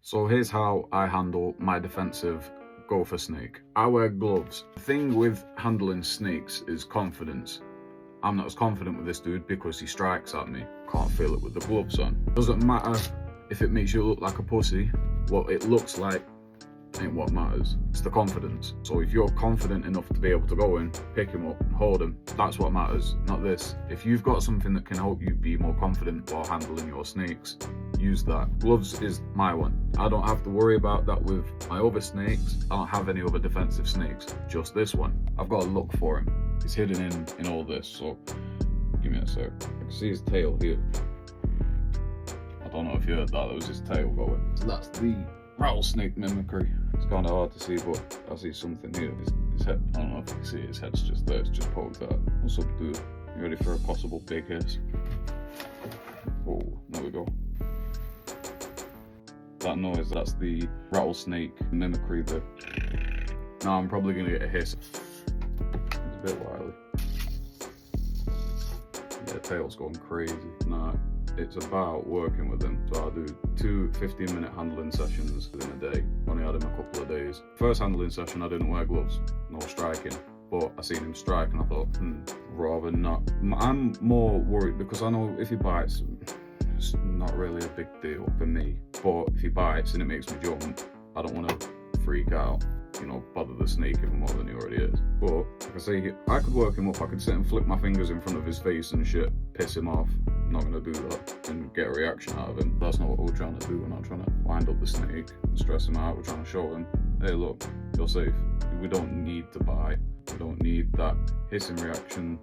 So here's how I handle my defensive gopher snake. I wear gloves. The thing with handling snakes is confidence. I'm not as confident with this dude because he strikes at me. Can't feel it with the gloves on. Doesn't matter if it makes you look like a pussy. What it looks like ain't what matters. It's the confidence. So if you're confident enough to be able to go in, pick him up, hold him, that's what matters, not this. If you've got something that can help you be more confident while handling your snakes, use that. Gloves is my one. I don't have to worry about that with my other snakes. I don't have any other defensive snakes, just this one. I've got to look for him. He's hidden in all this, so give me a sec. I can see his tail here. I don't know if you heard that, was his tail going. So that's the rattlesnake mimicry. It's kind of hard to see, but I see something here. His head, I don't know if you can see, his head's just there, it's just poked out. What's up, dude? You ready for a possible big hiss? Oh, there we go. That noise, that's the rattlesnake mimicry. Now I'm probably gonna get a hiss. It's a bit wily. Yeah, tail's going crazy. No, it's about working with him. So I'll do 2 15-minute handling sessions within a day. Only had him a couple of days. First handling session, I didn't wear gloves, no striking. But I seen him strike and I thought, rather not. I'm more worried because I know if he bites, it's not really a big deal for me. But if he bites and it makes me jump, I don't want to freak out, you know, bother the snake even more than he already is. But like I say, I could work him up. I could sit and flick my fingers in front of his face and shit, piss him off. I'm not going to do that and get a reaction out of him. That's not what we're trying to do. We're not trying to wind up the snake and stress him out. We're trying to show him, hey, look, you're safe. We don't need to bite. We don't need that hissing reaction.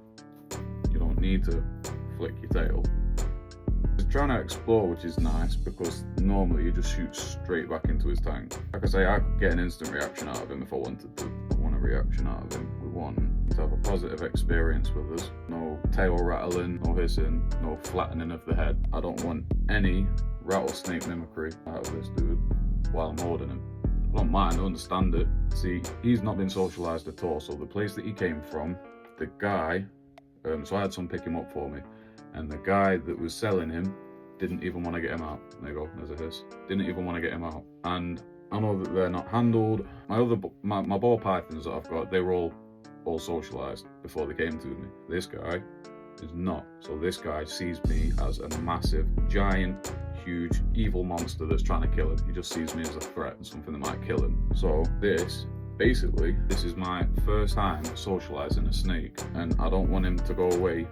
You don't need to flick your tail. He's trying to explore, which is nice because normally you just shoot straight back into his tank. Like I say, I could get an instant reaction out of him if I wanted to. I want a reaction out of him. We want to have a positive experience with us. No tail rattling, no hissing, no flattening of the head. I don't want any rattlesnake mimicry out of this dude while I'm holding him. I don't mind, I understand it. See, he's not been socialised at all, so the place that he came from, the guy, so I had someone pick him up for me, and the guy that was selling him didn't even want to get him out. There you go, there's a hiss. Didn't even want to get him out. And I know that they're not handled. My ball pythons that I've got, they were all socialised before they came to me. This guy is not. So this guy sees me as a massive, giant, huge, evil monster that's trying to kill him. He just sees me as a threat and something that might kill him. So this is my first time socialising a snake, and I don't want him to go away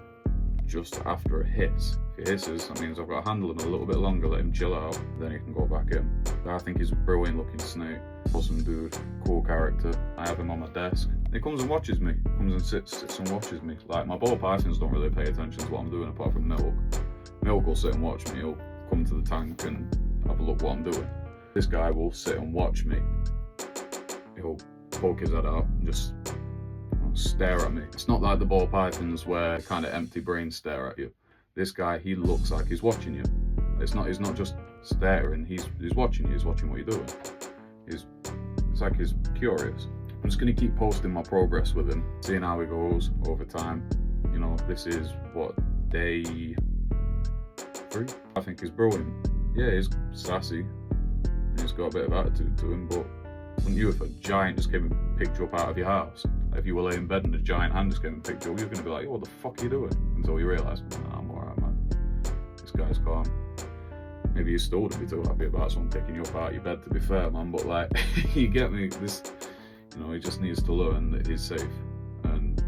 just after a hiss. If he hisses, that means I've got to handle him a little bit longer, let him chill out, then he can go back in. I think he's a brilliant looking snake. Awesome dude, cool character. I have him on my desk. He comes and watches me, comes and sits and watches me. Like, my ball pythons don't really pay attention to what I'm doing apart from Milk. Milk will sit and watch me. He'll come to the tank and have a look what I'm doing. This guy will sit and watch me. He'll poke his head out and just stare at me. It's not like the ball pythons where kind of empty brains stare at you. This guy, he looks like he's watching you. He's not just staring, he's watching you, he's watching what you're doing. It's like he's curious. I'm just gonna keep posting my progress with him, seeing how he goes over time. You know, this is what, day 3? I think he's brilliant. Yeah, he's sassy, and he's got a bit of attitude to him, but wouldn't you if a giant just came and picked you up out of your house? If you were laying in bed and a giant hand just came and picked you up, you're going to be like, what the fuck are you doing? Until you realise, nah, I'm alright, man. This guy's calm. Maybe you still wouldn't be too happy about someone picking you up out of your bed, to be fair, man, but like, you get me, this, you know, he just needs to learn that he's safe and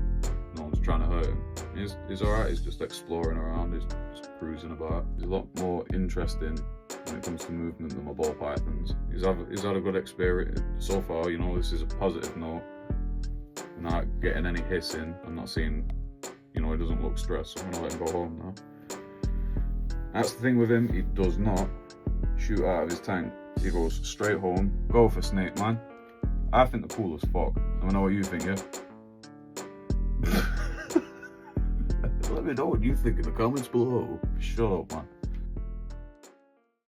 no one's trying to hurt him. He's alright, he's just exploring around, he's just cruising about. He's a lot more interesting when it comes to movement than my ball pythons. He's had a good experience so far, you know, this is a positive note. I'm not getting any hissing, I'm not seeing, you know, he doesn't look stressed, so I'm gonna let him go home now. That's the thing with him, he does not shoot out of his tank. He goes straight home. Gopher snake, man. I think they're cool as fuck. I don't know what you think, yeah? Let me know what you think in the comments below. Shut up, man.